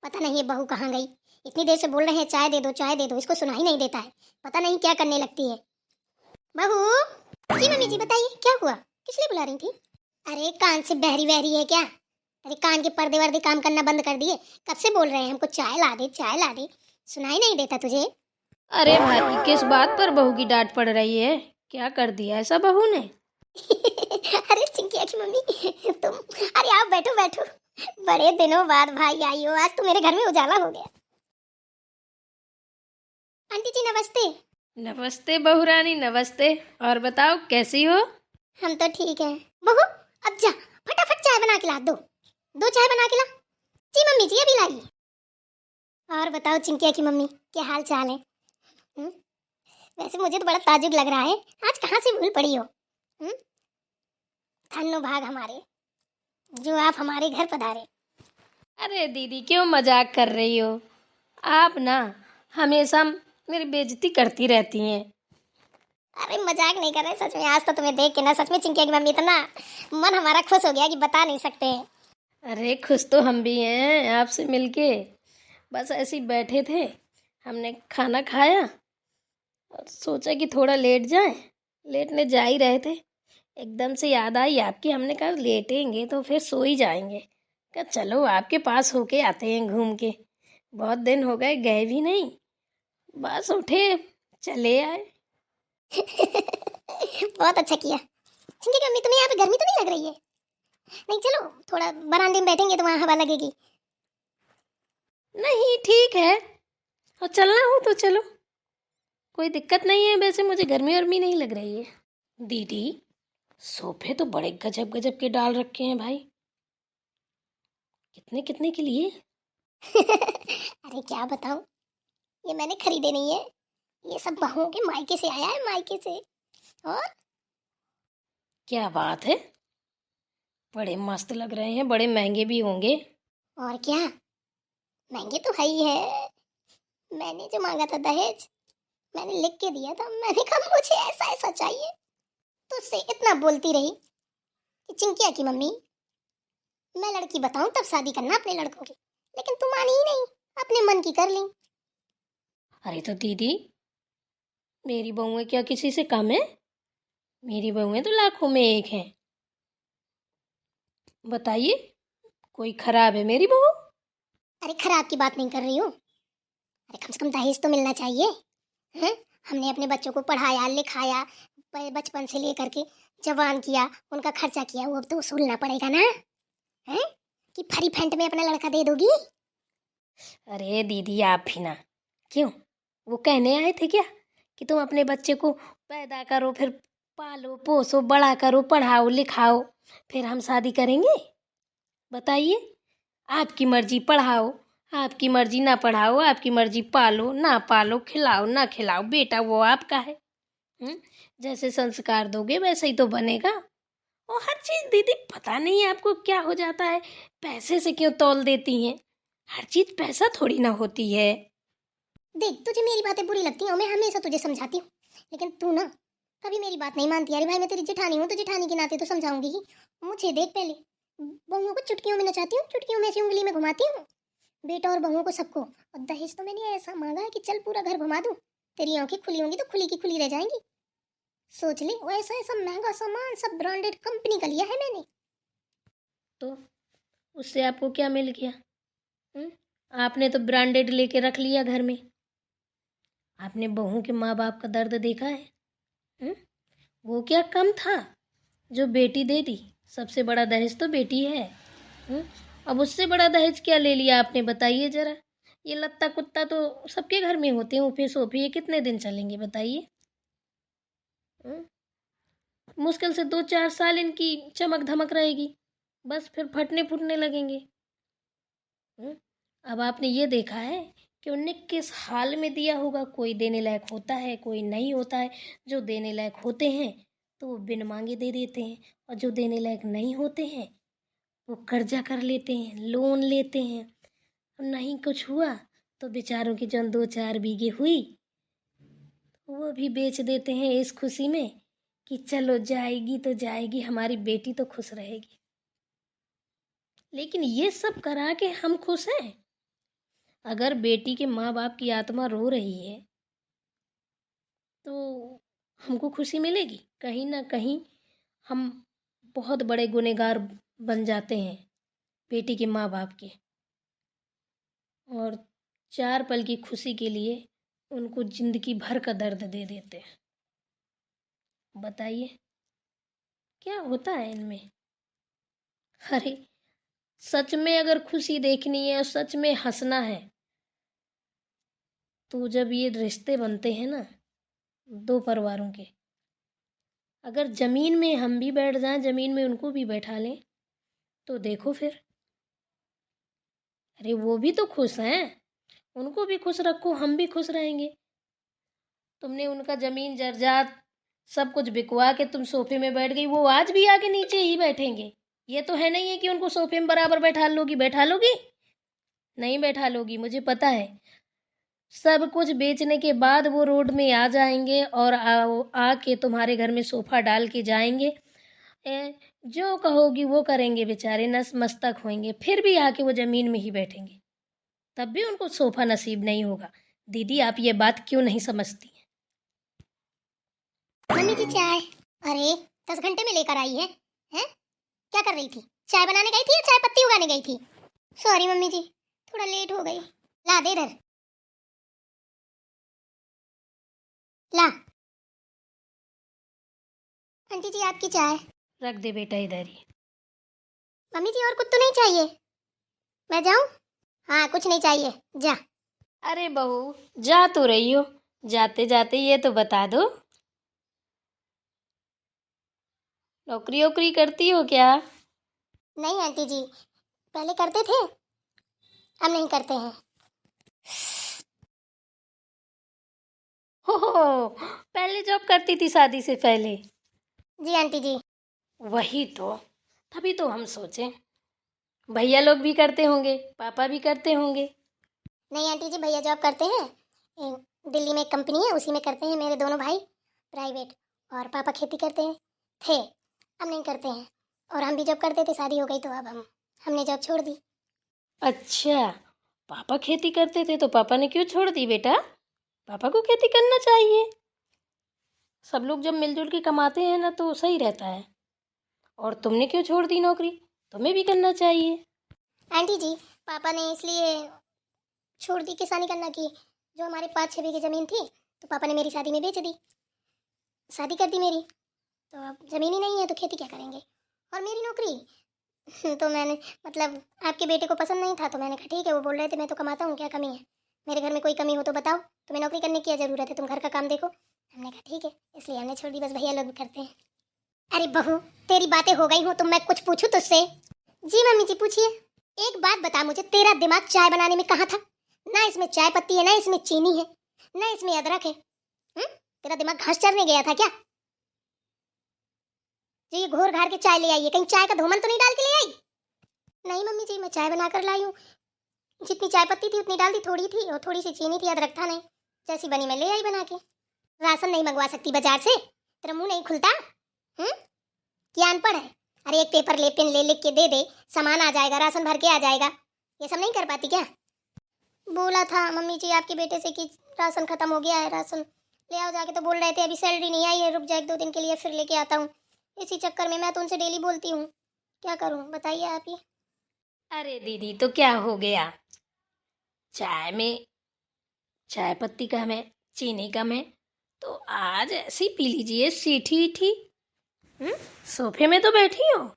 पता नहीं ये बहू कहाँ गई। इतनी देर से बोल रहे हैं चाय दे दो चाय दे दो, इसको सुना ही नहीं देता है। पता नहीं क्या करने लगती है। बहू जी मम्मी जी बताइए क्या हुआ, किस लिए बुला रही थी? अरे कान से बहरी बहरी है क्या? अरे कान के पर्दे वर्दे काम करना बंद कर दिए? कब से बोल रहे हैं हमको चाय ला दे चाय ला दे, सुनाई नहीं देता तुझे? अरे भाई, किस बात पर बहू की डांट पड़ रही है? क्या कर दिया ऐसा बहू ने? अरे चिंकिया की मम्मी तुम, अरे आओ बैठो बैठो। बड़े दिनों बाद भाई आई हो, आज तो मेरे घर में उजाला हो गया। आंटी जी नमस्ते। नमस्ते बहू रानी, नमस्ते। और बताओ कैसी हो? हम तो ठीक है। बहू अब जा फटाफट चाय बना के ला दो, दो चाय बना के ला। जी मम्मी जी अभी लाई। और बताओ चिंकिया की मम्मी क्या हाल चाल है? हुँ? वैसे मुझे तो बड़ा ताजुब लग रहा है, आज कहाँ से भूल पड़ी हो? धन्नो भाग हमारे जो आप हमारे घर पधारे। अरे दीदी, क्यों मजाक कर रही हो? आप ना हमेशा मेरी बेइज्जती करती रहती हैं। अरे मजाक नहीं कर रहे, सच में आज तो तुम्हें देख के ना सच में चिंकिया की मम्मी इतना मन हमारा खुश हो गया कि बता नहीं सकते। अरे खुश तो हम भी हैं आपसे मिलके। बस ऐसे ही बैठे थे, हमने खाना खाया और सोचा कि थोड़ा लेट जाएं। लेटने जा ही रहे थे, एकदम से याद आई आपकी। हमने कहा लेटेंगे तो फिर सो ही जाएंगे। कहा चलो आपके पास होके आते हैं घूम के, बहुत दिन हो गए गए भी नहीं। बस उठे चले आए। बहुत अच्छा किया। चिंकिया की मम्मी तुम्हें यहाँ पे गर्मी तो नहीं लग रही है? नहीं चलो थोड़ा बरामदे में बैठेंगे तो वहाँ हवा लगेगी। नहीं ठीक है, और चलना हो तो चलो, कोई दिक्कत नहीं है। वैसे मुझे गर्मी वर्मी नहीं लग रही है। दीदी, सोफे तो बड़े गजब गजब के डाल रखे हैं भाई। कितने कितने के लिए? अरे क्या बताऊं, ये मैंने खरीदे नहीं है, ये सब बहुओं के मायके से आया है, मायके से। और क्या बात है, बड़े मस्त लग रहे हैं, बड़े महंगे भी होंगे। और क्या, महंगे तो है ही है। मैंने जो मांगा था दहेज, मैंने लिख के दिया था, मैंने कहा मुझे ऐसा ऐसा चाहिए। तो उससे इतना बोलती रही कि चिंकिया की मम्मी मैं लड़की बताऊं तब शादी करना अपने लड़कों की, लेकिन तुम मानी ही नहीं, अपने मन की कर ली। अरे तो दीदी, मेरी बहुएं क्या किसी से कम है? मेरी बहुएं तो लाखों में एक हैं। बताइए, कोई खराब है मेरी बहू? अरे खराब की बात नहीं कर रही हूँ, अरे कम से कम दहेज तो मिलना चाहिए। हैं? हमने अपने बच्चों को पढ़ाया लिखाया, बचपन से लेकर के जवान किया, उनका खर्चा किया, वो अब तो वसूलना पड़ेगा ना। हैं? कि फरी फेंट में अपना लड़का दे दोगी? अरे दीदी आप भी ना, क्यों? वो कहने आए थे क्या कि तुम अपने बच्चे को पैदा करो, फिर पालो पोसो बड़ा करो, पढ़ाओ लिखाओ, फिर हम शादी करेंगे? बताइए, आपकी मर्जी पढ़ाओ, आपकी मर्जी ना पढ़ाओ, आपकी मर्जी पालो ना पालो, खिलाओ ना खिलाओ, बेटा वो आपका है। जैसे संस्कार दोगे वैसे ही तो बनेगा। और हर चीज दीदी, पता नहीं आपको क्या हो जाता है, पैसे से क्यों तौल देती हैं? हर चीज पैसा थोड़ी ना होती है। देख तुझे मेरी बातें बुरी लगती हैं और मैं हमेशा तुझे समझाती हूँ, लेकिन तू ना कभी मेरी बात नहीं मानती। अरे भाई मैं तेरी जेठानी हूँ तो जेठानी के नाते तो समझाऊंगी ही। मुझे देख पहले, बहुओं को चुटकियों में नचाती हूँ, चुटकियों में ऐसी उंगली में घुमाती हूँ, बेटा और बहुओं को सबको। और दहेज तो मैंने ऐसा मांगा है कि चल पूरा घर घुमा दूँ, तेरी आंखें खुली होंगी तो खुली की खुली रह जाएंगी। सोच ले, वो ऐसा ऐसा महंगा सामान सब ब्रांडेड कंपनी का लिया है मैंने। तो उससे आपको क्या मिल गया? आपने तो ब्रांडेड लेके रख लिया घर में। आपने बहू के माँ बाप का दर्द देखा है? वो क्या कम था जो बेटी दे दी? सबसे बड़ा दहेज तो बेटी है। अब उससे बड़ा दहेज क्या ले लिया आपने, बताइए जरा। ये लत्ता कुत्ता तो सबके घर में होते हैं, ऊपे सोफे, ये कितने दिन चलेंगे बताइए? मुश्किल से 2-4 साल इनकी चमक धमक रहेगी, बस फिर फटने फूटने लगेंगे। अब आपने ये देखा है कि उनने किस हाल में दिया होगा। कोई देने लायक होता है, कोई नहीं होता है। जो देने लायक होते हैं तो वो बिन मांगे दे देते हैं, और जो देने लायक नहीं होते हैं वो कर्जा कर लेते हैं, लोन लेते हैं। और नहीं कुछ हुआ तो बेचारों की जो 2-4 बीघे हुई वो भी बेच देते हैं इस खुशी में कि चलो जाएगी तो जाएगी, हमारी बेटी तो खुश रहेगी। लेकिन ये सब करा के हम खुश हैं? अगर बेटी के माँ बाप की आत्मा रो रही है तो हमको खुशी मिलेगी? कहीं ना कहीं हम बहुत बड़े गुनहगार बन जाते हैं बेटी के माँ बाप के, और 4 पल की खुशी के लिए उनको जिंदगी भर का दर्द दे देते हैं। बताइए क्या होता है इनमें? अरे सच में अगर खुशी देखनी है और सच में हंसना है तो जब ये रिश्ते बनते हैं ना दो परिवारों के, अगर जमीन में हम भी बैठ जाएं, जमीन में उनको भी बैठा लें, तो देखो फिर। अरे वो भी तो खुश हैं, उनको भी खुश रखो, हम भी खुश रहेंगे। तुमने उनका जमीन जर्जात सब कुछ बिकवा के तुम सोफे में बैठ गई, वो आज भी आके नीचे ही बैठेंगे। ये तो है नहीं है कि उनको सोफे में बराबर बैठा लोगी, बैठा लोगी? नहीं बैठा लोगी, मुझे पता है। सब कुछ बेचने के बाद वो रोड में आ जाएंगे और आके तुम्हारे घर में सोफा डाल के जाएंगे। जो कहोगी वो करेंगे, बेचारे नस मस्तक होंगे, फिर भी आके वो जमीन में ही बैठेंगे, तब भी उनको सोफा नसीब नहीं होगा। दीदी आप ये बात क्यों नहीं समझती हैं? मम्मी जी चाय। अरे 10 घंटे में लेकर आई है? हैं? क्या कर रही थी? चाय बनाने गई थी या चाय पत्ती उगाने गई थी? सॉरी मम्मी जी, थोड़ा लेट हो गई। ला दे इधर, ला। आंटी जी आपकी चाय। रख दे बेटा इधर ही। मम्मी जी और कुछ तो नहीं चाहिए? मैं जाऊं? हाँ कुछ नहीं चाहिए, जा। अरे बहू जा तो रही हो, जाते जाते ये तो बता दो, नौकरी वोकरी करती हो क्या? नहीं आंटी जी, पहले करते थे, अब नहीं करते हैं। हो, पहले जॉब करती थी शादी से पहले? जी आंटी जी। वही तो, तभी तो हम सोचे भैया लोग भी करते होंगे, पापा भी करते होंगे। नहीं आंटी जी, भैया जॉब करते हैं, दिल्ली में एक कंपनी है उसी में करते हैं मेरे दोनों भाई प्राइवेट, और पापा खेती करते हैं, थे, अब नहीं करते हैं। और हम भी जॉब करते थे, शादी हो गई तो अब हमने जॉब छोड़ दी। अच्छा, पापा खेती करते थे तो पापा ने क्यों छोड़ दी बेटा? पापा को खेती करना चाहिए, सब लोग जब मिलजुल के कमाते हैं ना तो सही रहता है। और तुमने क्यों छोड़ दी नौकरी? तुम्हें भी करना चाहिए। आंटी जी पापा ने इसलिए छोड़ दी किसानी करना की, जो हमारे 5-6 बीघे ज़मीन थी तो पापा ने मेरी शादी में बेच दी, शादी कर दी मेरी, तो अब ज़मीन ही नहीं है तो खेती क्या करेंगे। और मेरी नौकरी तो मैंने मतलब आपके बेटे को पसंद नहीं था तो मैंने कहा ठीक है, वो बोल रहे थे मैं तो कमाता हूँ, क्या कमी है, मेरे घर में कोई कमी हो तो बताओ, तुम्हें नौकरी करने की क्या ज़रूरत है, तुम घर का काम देखो। हमने कहा ठीक है, इसलिए हमने छोड़ दी, बस भैया लोग भी करते हैं। अरे बहू तेरी बातें हो गई हो तो मैं कुछ पूछूं तुझसे? जी मम्मी जी पूछिए। एक बात बता मुझे, तेरा दिमाग चाय बनाने में कहाँ था? ना इसमें चाय पत्ती है, ना इसमें चीनी है, ना इसमें अदरक है। तेरा दिमाग घास चरने गया था क्या? जो ये घोर घार के चाय ले आई है, कहीं चाय का धूमन तो नहीं डाल के ले आई? नहीं मम्मी जी, मैं चाय बनाकर लाई हूँ, जितनी चाय पत्ती थी उतनी डाल दी, थोड़ी थी और थोड़ी सी चीनी थी, अदरक था नहीं, जैसी बनी मैं ले आई बना के। राशन नहीं मंगवा सकती बाजार से? तेरा मुंह नहीं खुलता? क्या अनपढ़ है? अरे एक पेपर ले, पेन ले, लिख के दे दे, सामान आ जाएगा, राशन भर के आ जाएगा, ये सब नहीं कर पाती क्या? बोला था मम्मी जी आपके बेटे से कि राशन खत्म हो गया है, राशन ले आओ जाके, तो बोल रहे थे अभी सैलरी नहीं आई है, रुक जा 1-2 दिन के लिए फिर लेके आता हूँ। इसी चक्कर में मैं तो उनसे डेली बोलती हूँ, क्या करूँ बताइए आप ही। अरे दीदी तो क्या हो गया, चाय में चाय पत्ती कम है, चीनी कम है, तो आज ऐसी पी लीजिए सीठी ईठी। सोफे में तो बैठी हो,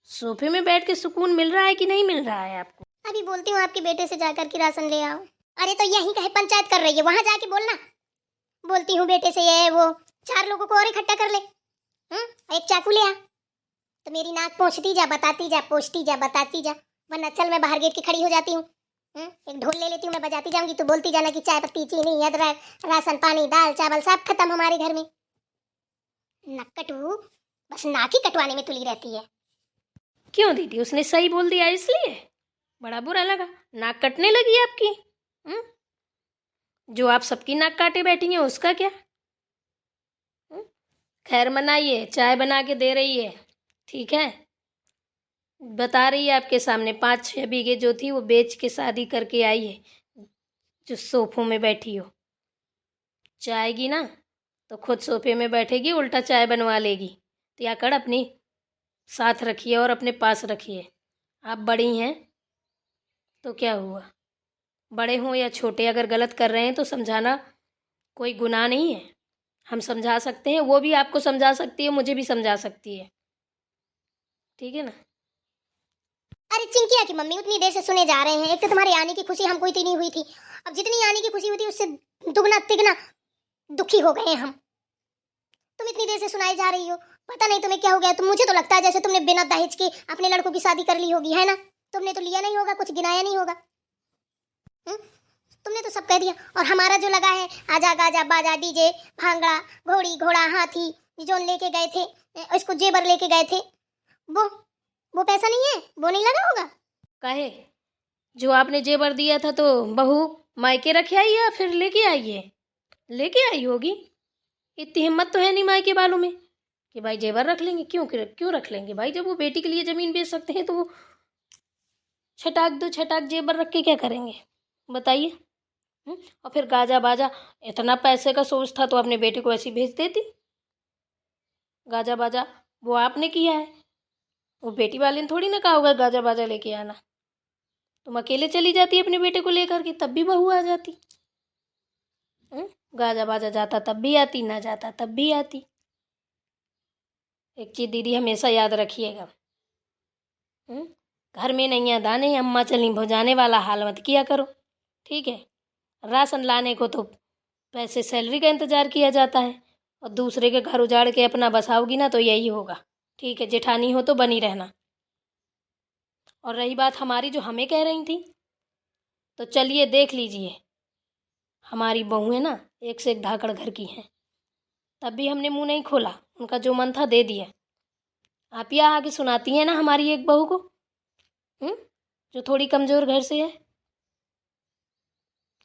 सोफे में बैठ के सुकून मिल रहा है कि नहीं मिल रहा है आपको? अभी बोलती हूँ आपके बेटे से जाकर के राशन ले आओ। अरे तो यहीं कहीं पंचायत कर रही है, वहां जाके बोलना। बोलती हूँ बेटे से ये वो, 4 लोगों को और इकट्ठा कर ले। एक चाकू ले आ, तो मेरी नाक पोंछती जा, बताती जा, पोंछती जा, बताती जा, वरना चल मैं बाहर गेट की खड़ी हो जाती हूँ। एक ढोल ले लेती हूँ, मैं बजाती जाऊंगी, तो बोलती जाना कि चाय पत्ती चीनी अदरक राशन पानी दाल चावल सब खत्म हमारे घर में। नक्कटू बस नाक ही कटवाने में तुली रहती है। क्यों दीदी, उसने सही बोल दिया इसलिए बड़ा बुरा लगा? नाक कटने लगी आपकी? जो आप सबकी नाक काटे बैठी हैं उसका क्या? खैर मनाइए, चाय बना के दे रही है, ठीक है। बता रही है आपके सामने, 5-6 बीघे जो थी वो बेच के शादी करके आई है, जो सोफों में बैठी हो। चाहेगी ना तो खुद सोफे में बैठेगी, उल्टा चाय बनवा लेगी। तो या कर अपनी साथ रखिए और अपने पास रखिए। आप बड़ी हैं तो क्या हुआ, बड़े हों या छोटे, अगर गलत कर रहे हैं तो समझाना कोई गुनाह नहीं है। हम समझा सकते हैं, वो भी आपको समझा सकती है, मुझे भी समझा सकती है, ठीक है ना। अरे चिंकिया की मम्मी, उतनी देर से सुने जा रहे हैं। एक तो तुम्हारे आने की खुशी हमको इतनी हुई थी, अब जितनी आने की खुशी हुई थी उससे दुगना तिगना दुखी हो गए हैं हम। तुम इतनी देर से सुनाई जा रही हो, पता नहीं तुम्हें क्या हो गया। तुम, मुझे तो लगता है जैसे तुमने बिना दहेज के अपने लड़कों की शादी कर ली होगी, है ना। तुमने तो लिया नहीं होगा, कुछ गिनाया नहीं होगा। हुँ? तुमने तो सब कह दिया। और हमारा जो लगा है आजा गाजा बाजा डीजे भांगड़ा घोड़ी घोड़ा हाथी जो लेके गए थे, इसको जेबर लेके गए थे, वो वो पैसा नहीं है, वो नहीं लगा होगा। काहे, जो आपने जेवर दिया था तो बहू मायके रखे आई या फिर लेके आई है? लेके आई होगी। इतनी हिम्मत तो है नहीं मायके वालों में कि भाई जेवर रख लेंगे। क्यों रख लेंगे भाई, जब वो बेटी के लिए ज़मीन बेच सकते हैं तो वो छटाक दो छटाक जेवर रख के क्या करेंगे, बताइए। और फिर गाजा बाजा, इतना पैसे का सोच था तो अपने बेटे को ऐसी भेज देती। गाजा बाजा वो आपने किया है, वो बेटी वाले ने थोड़ी ना कहा होगा गाजा बाजा लेके आना। तुम अकेले चली जाती अपने बेटे को लेकर के, तब भी बहू आ जाती। गाजा बाजा जाता तब भी आती, ना जाता तब भी आती। एक चीज़ दीदी हमेशा याद रखिएगा, घर में नैया दाने अम्मा चली भुजाने वाला हाल मत किया करो, ठीक है। राशन लाने को तो पैसे सैलरी का इंतज़ार किया जाता है, और दूसरे के घर उजाड़ के अपना बसाओगी ना तो यही होगा, ठीक है। जेठानी हो तो बनी रहना। और रही बात हमारी, जो हमें कह रही थी, तो चलिए देख लीजिए, हमारी बहू है ना, एक से एक धाकड़ घर की हैं। तब भी हमने मुंह नहीं खोला, उनका जो मन था दे दिया। आप यहाँ आके सुनाती हैं ना हमारी एक बहू को, जो थोड़ी कमज़ोर घर से है।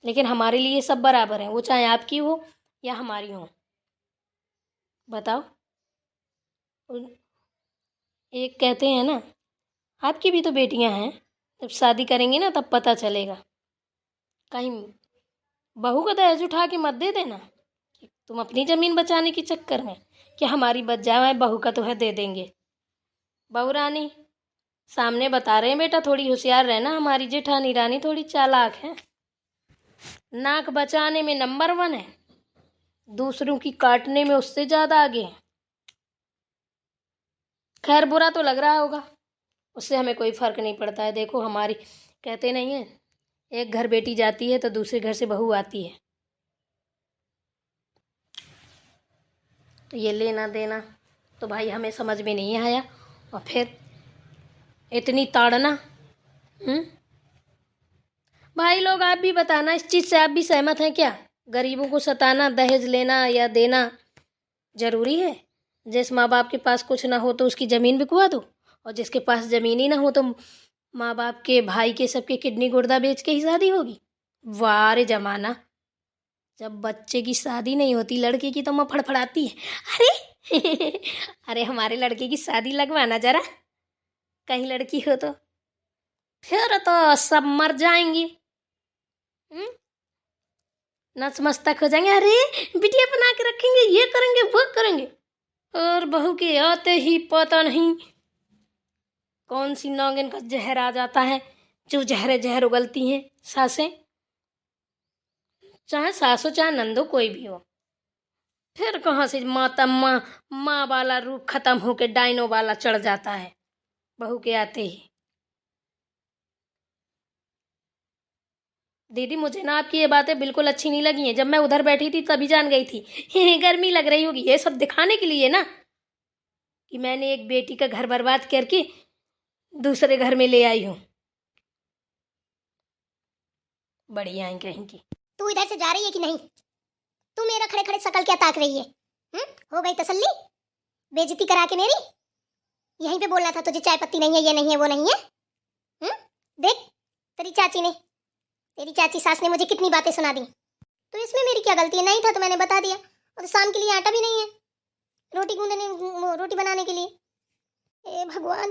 लेकिन हमारे लिए सब बराबर हैं, वो चाहे आपकी हो या हमारी हो। बताओ, एक कहते हैं ना, आपकी भी तो बेटियां हैं, जब शादी करेंगी ना तब पता चलेगा। कहीं बहू का दहेज उठा के मत दे देना कि तुम अपनी ज़मीन बचाने के चक्कर में कि हमारी बच जाए, बहू का तो है दे देंगे। बहू रानी सामने बता रहे हैं बेटा, थोड़ी होशियार रहना। हमारी जेठानी रानी थोड़ी चालाक है, नाक बचाने में नंबर 1 है, दूसरों की काटने में उससे ज़्यादा आगे है। खैर बुरा तो लग रहा होगा, उससे हमें कोई फ़र्क नहीं पड़ता है। देखो हमारी, कहते नहीं है, एक घर बेटी जाती है तो दूसरे घर से बहू आती है। तो ये लेना देना तो भाई हमें समझ में नहीं आया, और फिर इतनी ताड़ना। भाई लोग आप भी बताना, इस चीज़ से आप भी सहमत हैं क्या? गरीबों को सताना, दहेज लेना या देना ज़रूरी है? जिस माँ बाप के पास कुछ ना हो तो उसकी ज़मीन बिकवा दो, और जिसके पास ज़मीन ही ना हो तो माँ बाप के, भाई के, सबके किडनी गुर्दा बेच के ही शादी होगी। वाह रे जमाना, जब बच्चे की शादी नहीं होती लड़के की तो माँ फड़फड़ाती है, अरे अरे हमारे लड़के की शादी लगवाना जरा, कहीं लड़की हो तो। फिर तो सब मर जाएंगी, नस मस्तक हो जाएंगे, अरे बिटिया बना के रखेंगे, ये करेंगे वो करेंगे। और बहू के आते ही पता नहीं कौन सी नागिन का जहर आ जाता है, जो जहर उगलती हैं सासें, चाहे सासो चाहे नंदो कोई भी हो। फिर कहाँ से माँ वाला रूप खत्म होके डाइनो वाला चढ़ जाता है बहू के आते ही। दीदी मुझे ना आपकी ये बातें बिल्कुल अच्छी नहीं लगी हैं। जब मैं उधर बैठी थी तभी जान गई थी गर्मी लग रही होगी, ये सब दिखाने के लिए ना कि मैंने एक बेटी का घर बर्बाद करके दूसरे घर में ले आई हूँ। बढ़िया है कहीं की। तू इधर से जा रही है कि नहीं? तू मेरा खड़े खड़े शकल क्या ताक रही है? हो गई तसल्ली बेइज्जती करा के मेरी? यहीं पे बोलना था तुझे, चाय पत्ती नहीं है, ये नहीं है, वो नहीं है। देख तेरी चाची सास ने मुझे कितनी बातें सुना दी। तो इसमें मेरी क्या गलती है? नहीं था तो मैंने बता दिया। और शाम के लिए आटा भी नहीं है रोटी बनाने के लिए। ए भगवान,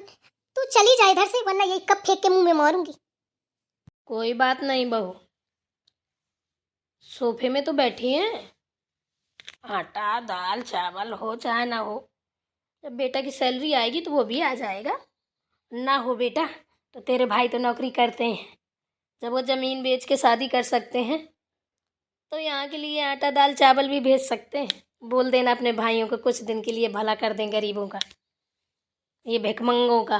तू चली जा इधर से, वरना यही कप फेंक के मुंह में मारूंगी। कोई बात नहीं बहू, सोफे में तो बैठी हैं, आटा दाल चावल हो चाहे ना हो, जब बेटा की सैलरी आएगी तो वो भी आ जाएगा। ना हो बेटा तो तेरे भाई तो नौकरी करते हैं, जब वो ज़मीन बेच के शादी कर सकते हैं तो यहाँ के लिए आटा दाल चावल भी भेज सकते हैं। बोल देना अपने भाइयों को कुछ दिन के लिए भला कर दें गरीबों का, ये भिखमंगों का।